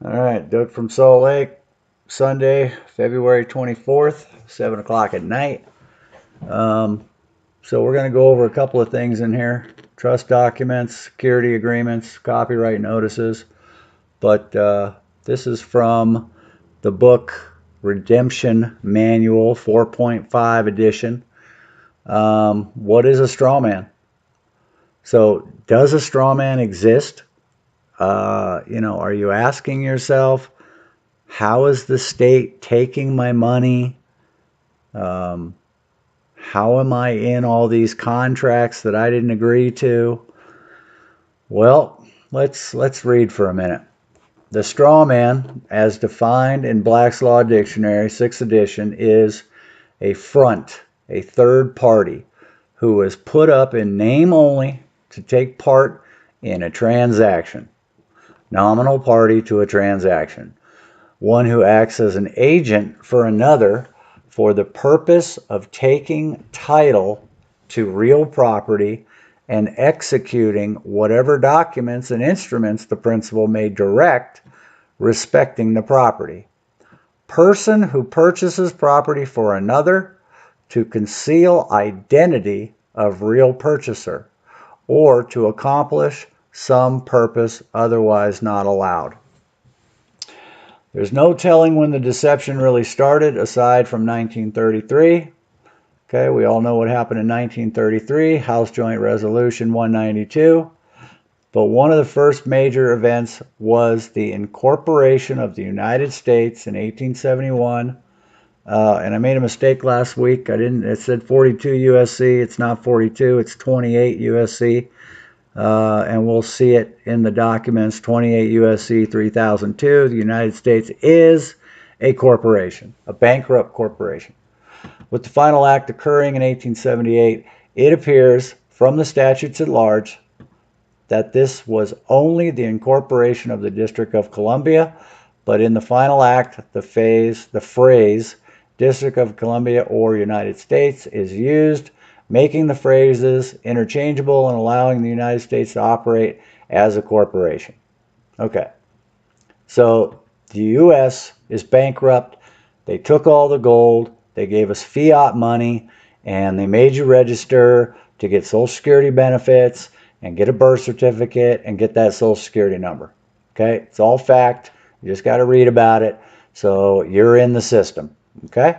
All right, Doug from Salt Lake, Sunday, February 24th, 7 o'clock at night. Um, so we're going to go over a couple of things in here. Trust documents, security agreements, copyright notices. But this is from the book Redemption Manual 4.5 edition. What is a straw man? So does a straw man exist? Are you asking yourself, how is the state taking my money? Um, how am I in all these contracts that I didn't agree to? Well, let's read for a minute. The straw man, as defined in Black's Law Dictionary, 6th edition, is a front, a third party, who is put up in name only to take part in a transaction. Nominal party to a transaction. One who acts as an agent for another for the purpose of taking title to real property and executing whatever documents and instruments the principal may direct respecting the property. Person who purchases property for another to conceal identity of real purchaser or to accomplish some purpose otherwise not allowed. There's no telling when the deception really started aside from 1933. Okay, we all know what happened in 1933, House Joint Resolution 192. But one of the first major events was the incorporation of the United States in 1871. And I made a mistake last week. It said 42 USC. It's not 42, it's 28 USC. And we'll see it in the documents, 28 USC 3002. The United States is a corporation, a bankrupt corporation. With the final act occurring in 1878, it appears from the statutes at large that this was only the incorporation of the District of Columbia, but in the final act, the phrase District of Columbia or United States is used, making the phrases interchangeable and allowing the United States to operate as a corporation. Okay, so the U.S. is bankrupt. They took all the gold, they gave us fiat money, and they made you register to get Social Security benefits and get a birth certificate and get that Social Security number. Okay, it's all fact. You just got to read about it. So you're in the system. Okay,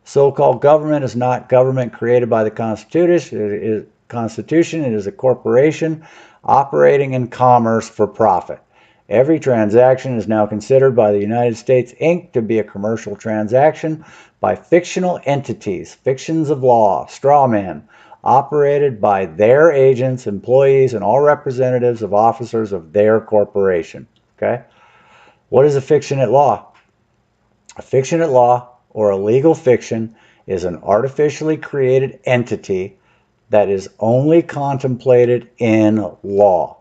so-called government is not government created by the Constitution. It is a corporation operating in commerce for profit. Every transaction is now considered by the United States, Inc. to be a commercial transaction by fictional entities, fictions of law, straw men, operated by their agents, employees, and all representatives of officers of their corporation. Okay? What is a fiction at law? A fiction at law, or a legal fiction, is an artificially created entity that is only contemplated in law.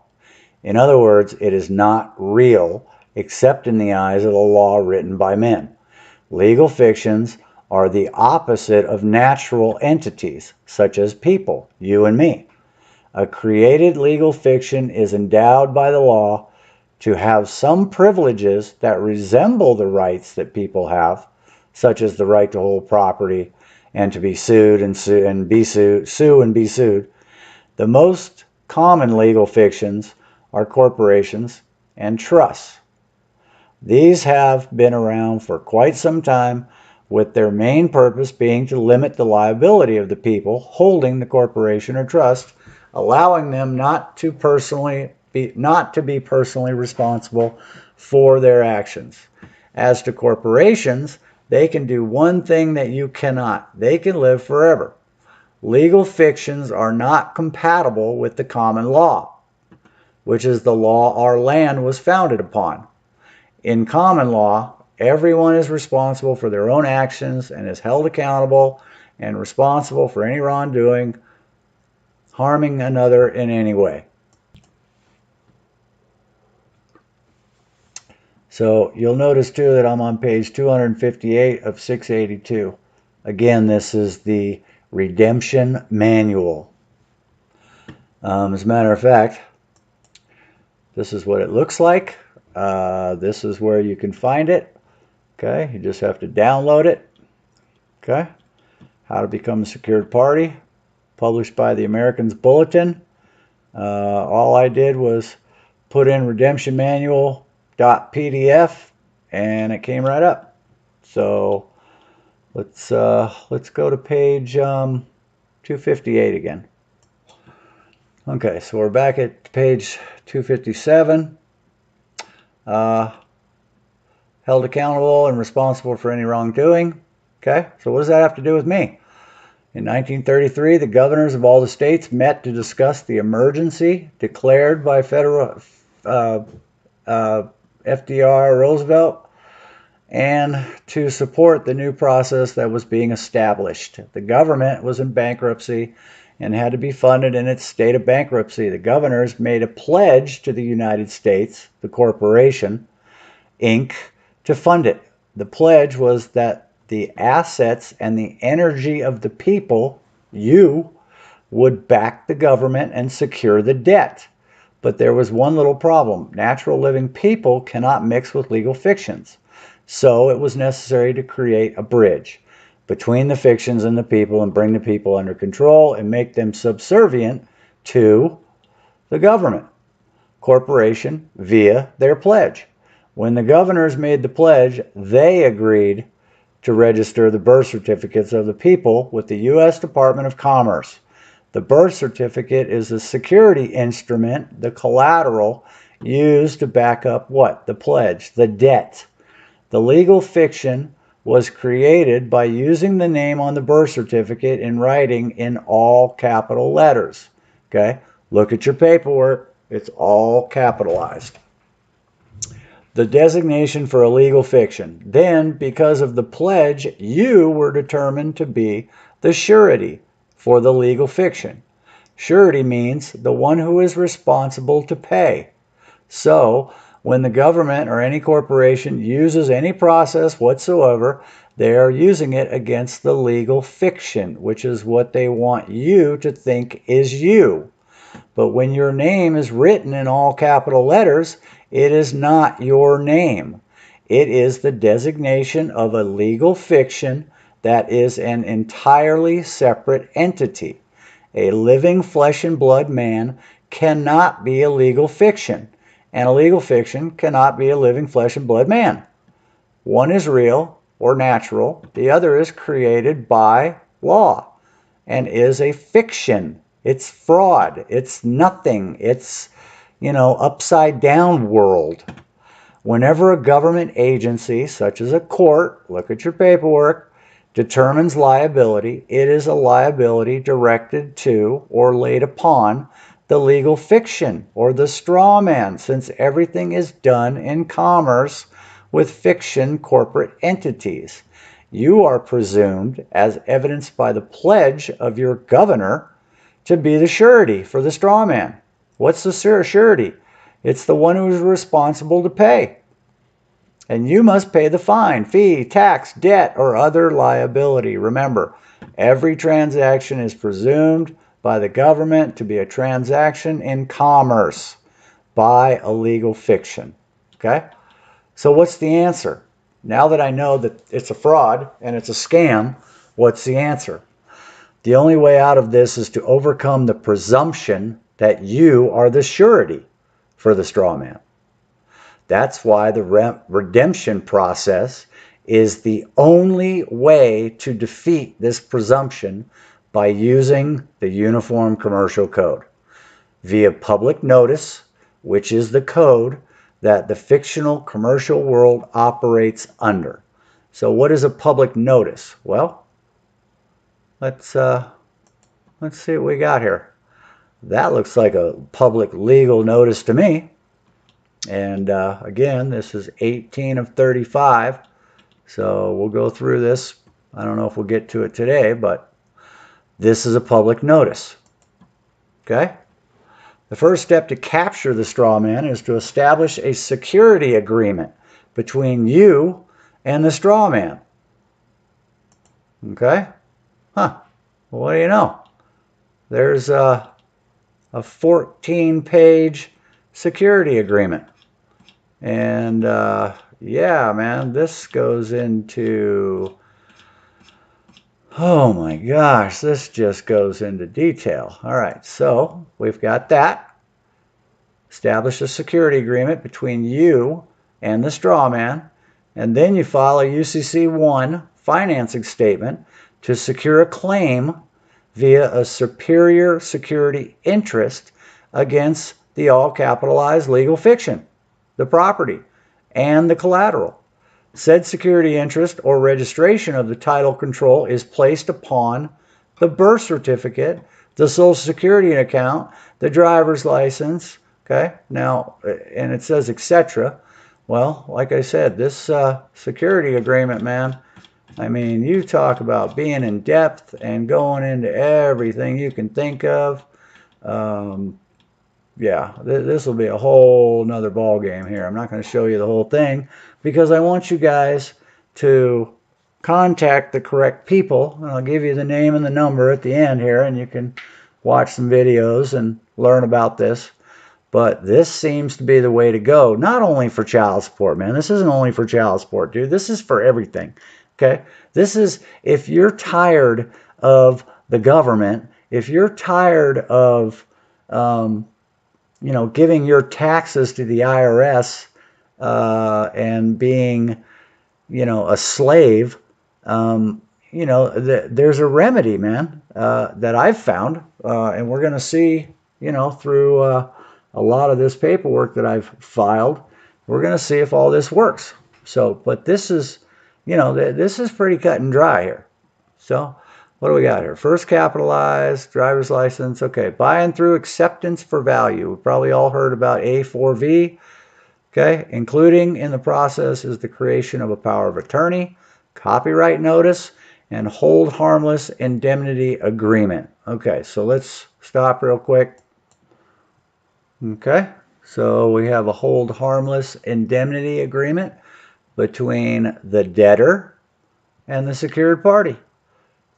In other words, it is not real except in the eyes of the law written by men. Legal fictions are the opposite of natural entities, such as people, you and me. A created legal fiction is endowed by the law to have some privileges that resemble the rights that people have, such as the right to hold property and to be sued and be sued. The most common legal fictions are corporations and trusts. These have been around for quite some time, with their main purpose being to limit the liability of the people holding the corporation or trust, allowing them not to be personally responsible for their actions. As to corporations, they can do one thing that you cannot. They can live forever. Legal fictions are not compatible with the common law, which is the law our land was founded upon. In common law, everyone is responsible for their own actions and is held accountable and responsible for any wrongdoing, harming another in any way. So you'll notice too that I'm on page 258 of 682. Again, this is the Redemption Manual. As a matter of fact, this is what it looks like. this is where you can find it. Okay, you just have to download it. Okay, how to become a secured party, published by the Americans Bulletin. All I did was put in redemption manual.pdf and it came right up. So let's go to page 258 again. Okay, so we're back at page 257. Held accountable and responsible for any wrongdoing. Okay, so what does that have to do with me? In 1933, the governors of all the states met to discuss the emergency declared by FDR Roosevelt and to support the new process that was being established. The government was in bankruptcy and had to be funded in its state of bankruptcy. The governors made a pledge to the United States, the corporation, Inc., to fund it. The pledge was that the assets and the energy of the people, you, would back the government and secure the debt. But there was one little problem. Natural living people cannot mix with legal fictions. So it was necessary to create a bridge between the fictions and the people and bring the people under control and make them subservient to the government corporation via their pledge. When the governors made the pledge, they agreed to register the birth certificates of the people with the U.S. Department of Commerce. The birth certificate is a security instrument, the collateral used to back up what? The pledge, the debt. The legal fiction was created by using the name on the birth certificate in writing in all capital letters. Okay? Look at your paperwork. It's all capitalized. The designation for a legal fiction. Then, because of the pledge, you were determined to be the surety for the legal fiction. Surety means the one who is responsible to pay. So, when the government or any corporation uses any process whatsoever, they are using it against the legal fiction, which is what they want you to think is you. But when your name is written in all capital letters, it is not your name. It is the designation of a legal fiction that is an entirely separate entity. A living flesh and blood man cannot be a legal fiction, and a legal fiction cannot be a living flesh and blood man. One is real or natural, the other is created by law and is a fiction. It's fraud. It's nothing. It's, upside down world. Whenever a government agency, such as a court, look at your paperwork, determines liability, it is a liability directed to or laid upon the legal fiction or the straw man, since everything is done in commerce with fiction corporate entities. You are presumed, as evidenced by the pledge of your governor, to be the surety for the straw man. What's the surety? It's the one who is responsible to pay. And you must pay the fine, fee, tax, debt, or other liability. Remember, every transaction is presumed by the government to be a transaction in commerce by a legal fiction. Okay? So what's the answer? Now that I know that it's a fraud and it's a scam, what's the answer? The only way out of this is to overcome the presumption that you are the surety for the straw man. That's why the redemption process is the only way to defeat this presumption by using the Uniform Commercial Code via public notice, which is the code that the fictional commercial world operates under. So what is a public notice? Well, let's see what we got here. That looks like a public legal notice to me. And again, this is 18 of 35. So we'll go through this. I don't know if we'll get to it today, but this is a public notice. Okay? The first step to capture the straw man is to establish a security agreement between you and the straw man. Okay? Huh. Well, what do you know? There's a 14-page security agreement. And yeah, man, this goes into, oh my gosh, this just goes into detail. All right, so we've got that. Establish a security agreement between you and the straw man, and then you file a UCC-1 financing statement to secure a claim via a superior security interest against the all-capitalized legal fiction, the property, and the collateral. Said security interest or registration of the title control is placed upon the birth certificate, the social security account, the driver's license. Okay, now, and it says etc. Well, like I said, this security agreement, man, I mean, you talk about being in depth and going into everything you can think of. Yeah, this will be a whole nother ball game here. I'm not going to show you the whole thing because I want you guys to contact the correct people. And I'll give you the name and the number at the end here, and you can watch some videos and learn about this. But this seems to be the way to go, not only for child support, man. This isn't only for child support, dude. This is for everything, okay? This is, if you're tired of the government, if you're tired of, you know, giving your taxes to the IRS and being, you know, a slave, you know, there's a remedy, man, that I've found, and we're going to see, you know, through a lot of this paperwork that I've filed, we're going to see if all this works. So, but this is, you know, this is pretty cut and dry here. So, what do we got here? First capitalized, driver's license. Okay, by and through acceptance for value. We've probably all heard about A4V. Okay, including in the process is the creation of a power of attorney, copyright notice, and hold harmless indemnity agreement. Okay, so let's stop real quick. Okay, so we have a hold harmless indemnity agreement between the debtor and the secured party.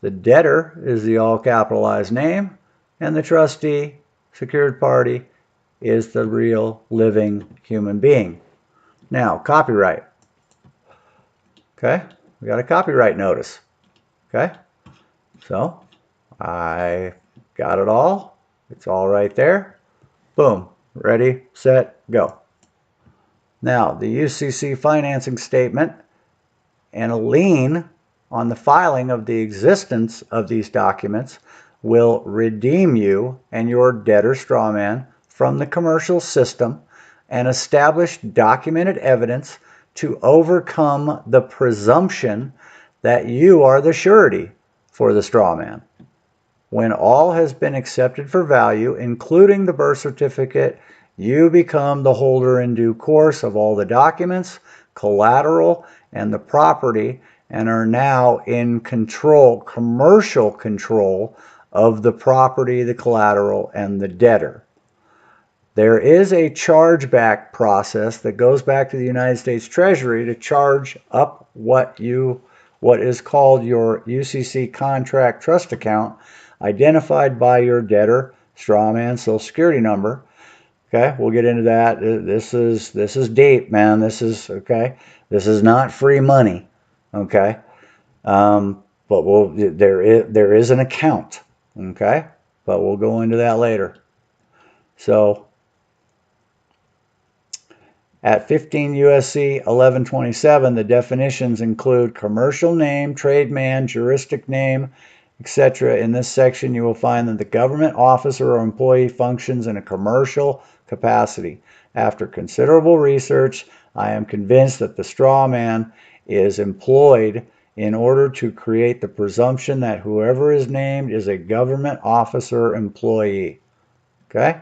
The debtor is the all capitalized name, and the trustee, secured party, is the real living human being. Now, copyright. Okay, we got a copyright notice. Okay, so I got it all. It's all right there. Boom, ready, set, go. Now, the UCC financing statement and a lien on the filing of the existence of these documents will redeem you and your debtor strawman from the commercial system and establish documented evidence to overcome the presumption that you are the surety for the strawman. When all has been accepted for value, including the birth certificate, you become the holder in due course of all the documents, collateral, and the property, and are now in control, commercial control, of the property, the collateral, and the debtor. There is a chargeback process that goes back to the United States Treasury to charge up what is called your UCC contract trust account, identified by your debtor strawman social security number. Okay, we'll get into that. This is deep, man. This is okay. This is not free money. Okay, but there is an account. Okay, but we'll go into that later. So at 15 USC 1127, the definitions include commercial name, trade man, juristic name, etc. In this section, you will find that the government officer or employee functions in a commercial capacity. After considerable research, I am convinced that the straw man is employed in order to create the presumption that whoever is named is a government officer employee. Okay?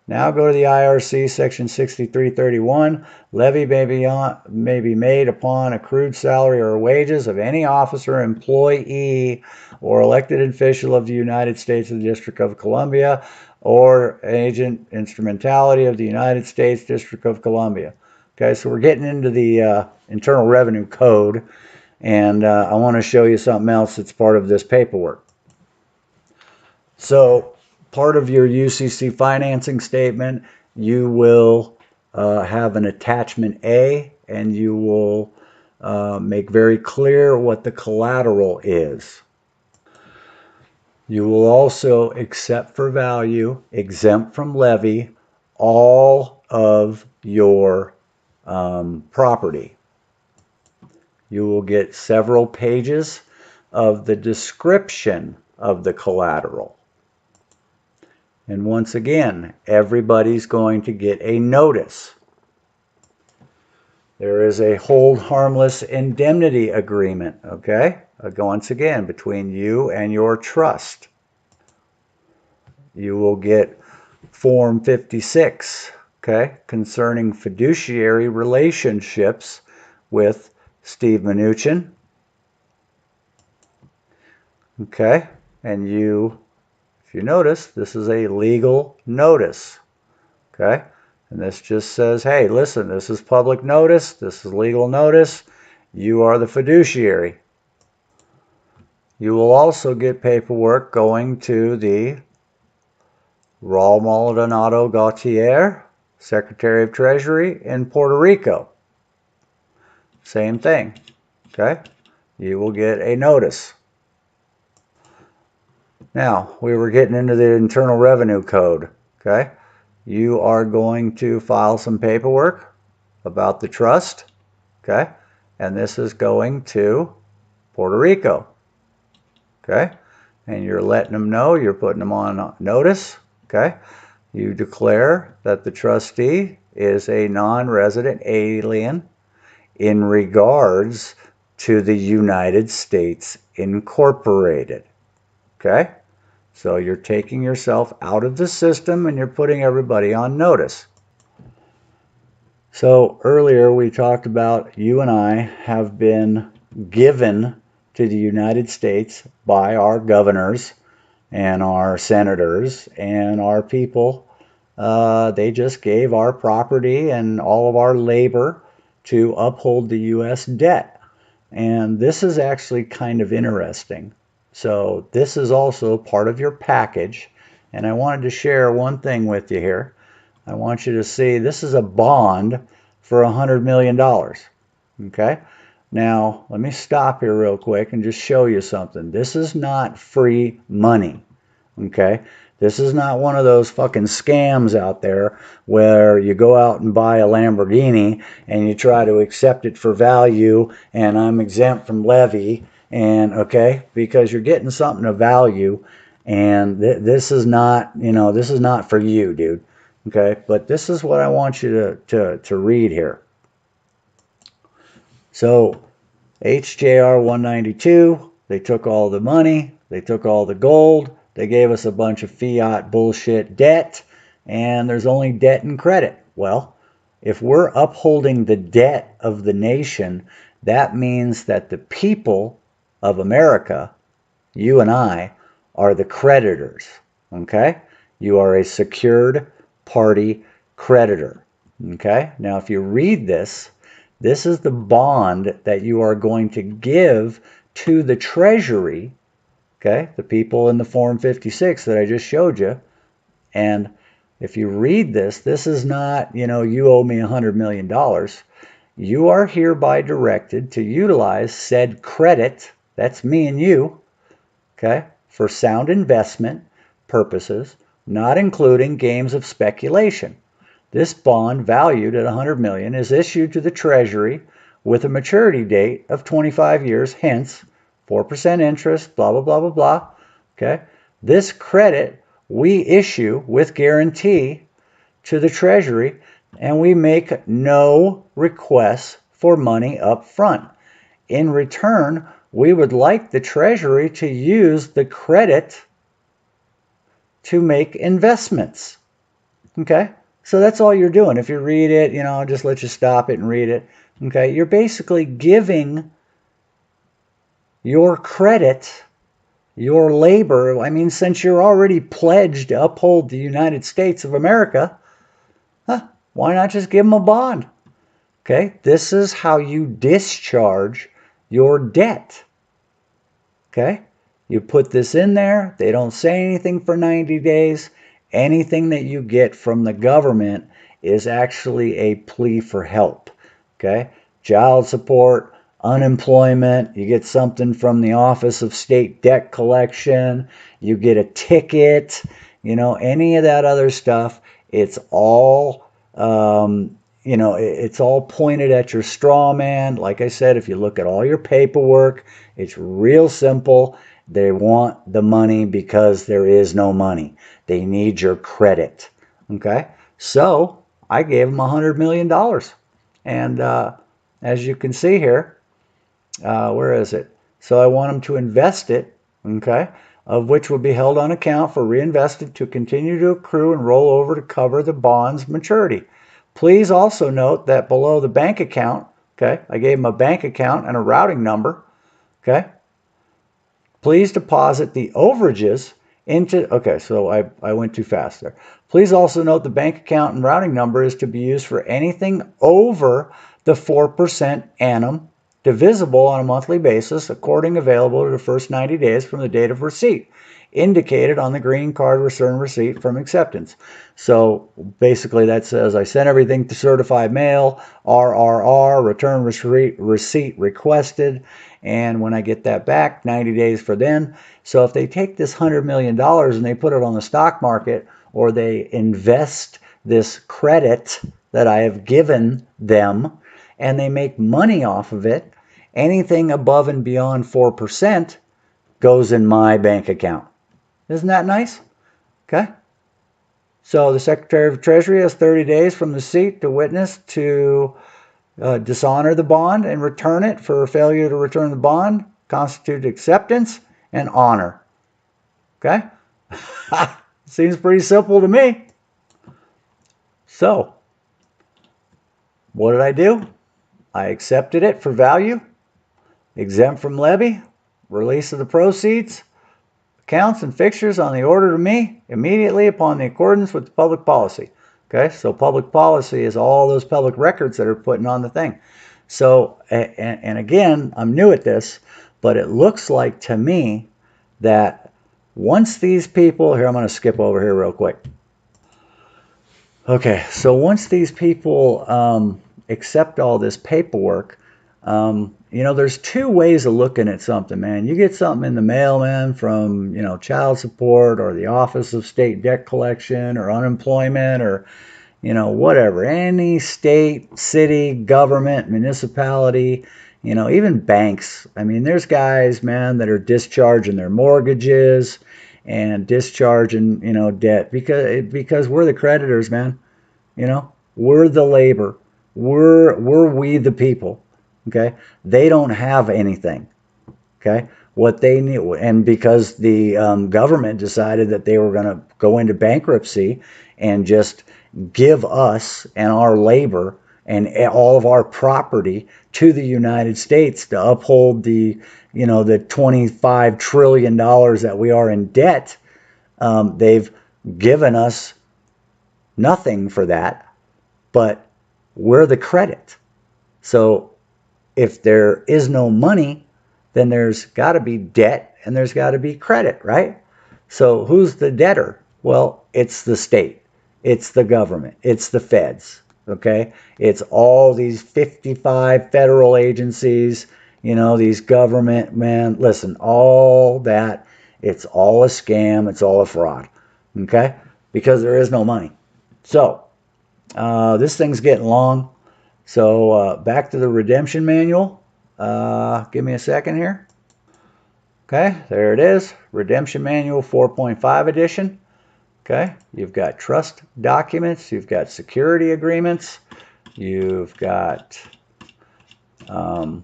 Now go to the IRC section 6331. Levy may be made upon accrued salary or wages of any officer, employee, or elected official of the United States of the District of Columbia, or agent instrumentality of the United States District of Columbia. Okay, so we're getting into the Internal Revenue Code, and I want to show you something else that's part of this paperwork. So part of your UCC financing statement, you will have an attachment A, and you will make very clear what the collateral is. You will also accept for value, exempt from levy, all of your property. You will get several pages of the description of the collateral. And once again, everybody's going to get a notice. There is a hold harmless indemnity agreement, okay? Once again, between you and your trust. You will get Form 56, okay, concerning fiduciary relationships with Steve Mnuchin. Okay, and if you notice, this is a legal notice. Okay, and this just says, hey, listen, this is public notice, this is legal notice, you are the fiduciary. You will also get paperwork going to the Raul Maldonado Gautier, Secretary of Treasury in Puerto Rico. Same thing. Okay, you will get a notice. Now, we were getting into the Internal Revenue Code. Okay, you are going to file some paperwork about the trust. Okay, and this is going to Puerto Rico. Okay, and you're letting them know, you're putting them on notice. Okay, you declare that the trustee is a non-resident alien in regards to the United States Incorporated. Okay, so you're taking yourself out of the system and you're putting everybody on notice. So earlier we talked about you and I have been given to the United States by our governors and our senators and our people. They just gave our property and all of our labor to uphold the U.S. debt. And this is actually kind of interesting. So this is also part of your package. And I wanted to share one thing with you here. I want you to see this is a bond for $100 million. Okay? Now, let me stop here real quick and just show you something. This is not free money. Okay? This is not one of those fucking scams out there where you go out and buy a Lamborghini and you try to accept it for value and I'm exempt from levy, and okay, because you're getting something of value, and this is not, this is not for you, dude. Okay? But this is what I want you to read here. So HJR 192, they took all the money, they took all the gold, they gave us a bunch of fiat bullshit debt, and there's only debt and credit. Well, if we're upholding the debt of the nation, that means that the people of America, you and I, are the creditors. Okay? You are a secured party creditor. Okay? Now, if you read this, this is the bond that you are going to give to the Treasury, okay, the people in the Form 56 that I just showed you. And if you read this, this is not, you owe me $100 million. You are hereby directed to utilize said credit, that's me and you, okay, for sound investment purposes, not including games of speculation. This bond, valued at $100 million, is issued to the Treasury with a maturity date of 25 years, hence 4% interest, blah, blah, blah, blah, blah. Okay? This credit we issue with guarantee to the Treasury, and we make no requests for money up front. In return, we would like the Treasury to use the credit to make investments. Okay? So that's all you're doing. If you read it, I'll just let you stop it and read it. Okay? You're basically giving your credit, your labor. I mean, since you're already pledged to uphold the United States of America, why not just give them a bond? Okay? This is how you discharge your debt. Okay? You put this in there. They don't say anything for 90 days. Anything that you get from the government is actually a plea for help. Okay? Child support, unemployment, you get something from the Office of State Debt Collection, you get a ticket, you know, any of that other stuff, it's all, you know, it's all pointed at your straw man. Like I said, if you look at all your paperwork, it's real simple. They want the money because there is no money. They need your credit. Okay? So I gave them $100 million. And as you can see here, where is it? So I want them to invest it, okay, of which will be held on account for reinvested to continue to accrue and roll over to cover the bond's maturity. Please also note that below the bank account, okay, I gave them a bank account and a routing number, okay. Please deposit the overages into, okay, so I went too fast there. Please also note the bank account and routing number is to be used for anything over the 4% annum divisible on a monthly basis, according available to the first 90 days from the date of receipt, indicated on the green card return receipt from acceptance. So basically that says I sent everything to certified mail, RRR, return receipt requested, and when I get that back, 90 days for then. So if they take this $100 million and they put it on the stock market, or they invest this credit that I have given them, and they make money off of it, anything above and beyond 4% goes in my bank account. Isn't that nice? Okay. So the Secretary of Treasury has 30 days from the seat to witness to dishonor the bond and return it for failure to return the bond, constitute acceptance and honor. Okay? Seems pretty simple to me. So, what did I do? I accepted it for value, exempt from levy, release of the proceeds, accounts and fixtures on the order to me immediately upon the accordance with the public policy. Okay, so public policy is all those public records that are putting on the thing. So, and again, I'm new at this, but it looks like to me that once these people, here I'm going to skip over here real quick. Okay, so once these people accept all this paperwork, you know, there's two ways of looking at something, man. You get something in the mail, man, from, you know, child support or the Office of State Debt Collection or unemployment or, you know, whatever. Any state, city, government, municipality, you know, even banks. I mean, there's guys, man, that are discharging their mortgages and discharging, you know, debt because we're the creditors, man. You know, we're the labor. We're we the people. Okay, they don't have anything. Okay, what they need, and because the government decided that they were going to go into bankruptcy and just give us and our labor and all of our property to the United States to uphold the, you know, the $25 trillion that we are in debt. They've given us nothing for that, but we're the credit. So if there is no money, then there's got to be debt and there's got to be credit, right? So who's the debtor? Well, it's the state. It's the government. It's the feds, okay? It's all these 55 federal agencies, you know, these government, man, listen, all that, it's all a scam. It's all a fraud, okay? Because there is no money. So this thing's getting long. So back to the redemption manual. Give me a second here. Okay, there it is. Redemption manual 4.5 edition. Okay, you've got trust documents. You've got security agreements. You've got, we'll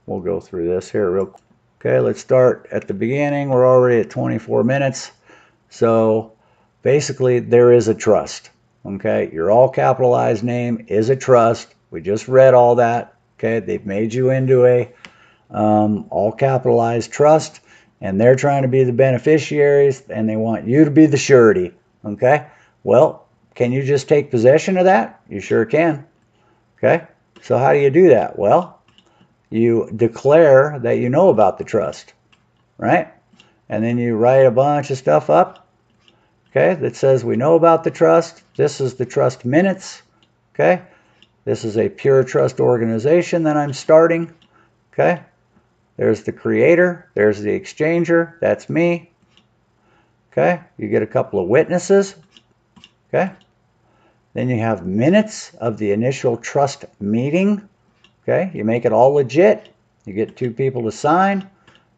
go through this here real quick. Okay, let's start at the beginning. We're already at 24 minutes. So basically there is a trust. Okay, your all capitalized name is a trust. We just read all that. Okay, they've made you into a all capitalized trust, and they're trying to be the beneficiaries, and they want you to be the surety. Okay, well, can you just take possession of that? You sure can. Okay, so how do you do that? Well, you declare that you know about the trust, right? And then you write a bunch of stuff up. okay, that says we know about the trust. This is the trust minutes, okay. This is a pure trust organization that I'm starting, okay. There's the creator, there's the exchanger, that's me, okay. You get a couple of witnesses, okay. Then you have minutes of the initial trust meeting, okay. You make it all legit. You get 2 people to sign.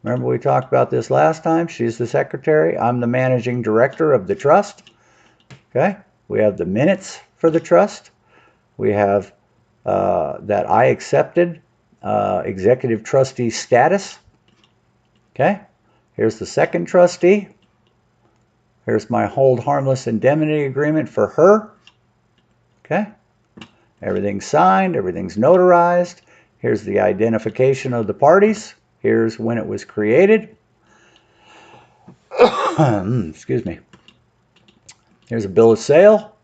Remember we talked about this last time. She's the secretary. I'm the managing director of the trust. Okay. We have the minutes for the trust. We have that I accepted executive trustee status. Okay. Here's the second trustee. Here's my hold harmless indemnity agreement for her. Okay. Everything's signed. Everything's notarized. Here's the identification of the parties. Here's when it was created. Excuse me. Here's a bill of sale.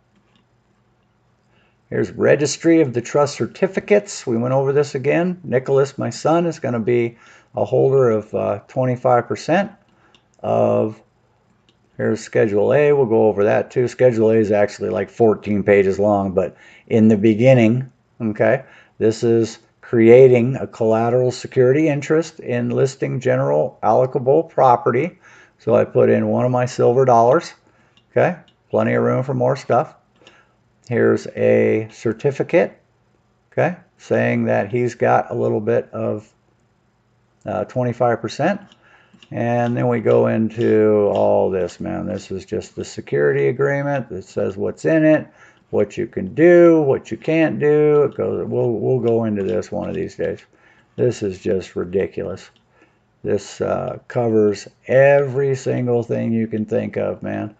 Here's registry of the trust certificates. We went over this again. Nicholas, my son, is going to be a holder of 25% of, here's Schedule A. We'll go over that too. Schedule A is actually like 14 pages long, but in the beginning, okay, this is creating a collateral security interest in listing general allocable property. So I put in one of my silver dollars, okay, plenty of room for more stuff. Here's a certificate, okay, saying that he's got a little bit of 25%. And then we go into all this, man. This is just the security agreement that says what's in it, what you can do, what you can't do. It goes. We'll go into this one of these days. This is just ridiculous. This covers every single thing you can think of, man.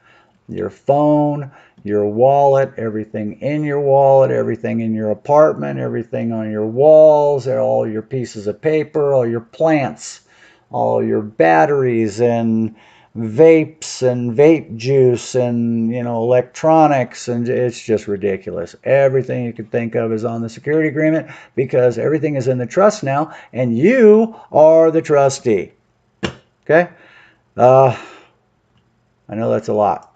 Your phone, your wallet, everything in your wallet, everything in your apartment, everything on your walls, all your pieces of paper, all your plants, all your batteries and vapes and vape juice and, you know, electronics, and it's just ridiculous. Everything you can think of is on the security agreement because everything is in the trust now and you are the trustee. Okay? I know that's a lot.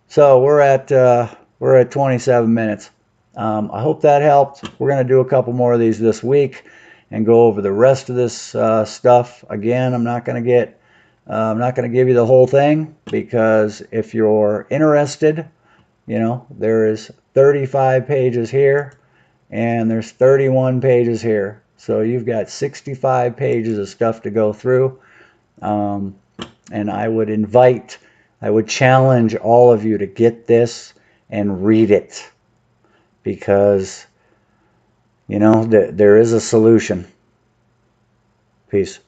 So we're at 27 minutes. I hope that helped. We're going to do a couple more of these this week and go over the rest of this stuff. Again, I'm not going to give you the whole thing because if you're interested, you know, there is 35 pages here and there's 31 pages here. So you've got 65 pages of stuff to go through. And I would challenge all of you to get this and read it because, you know, there is a solution. Peace.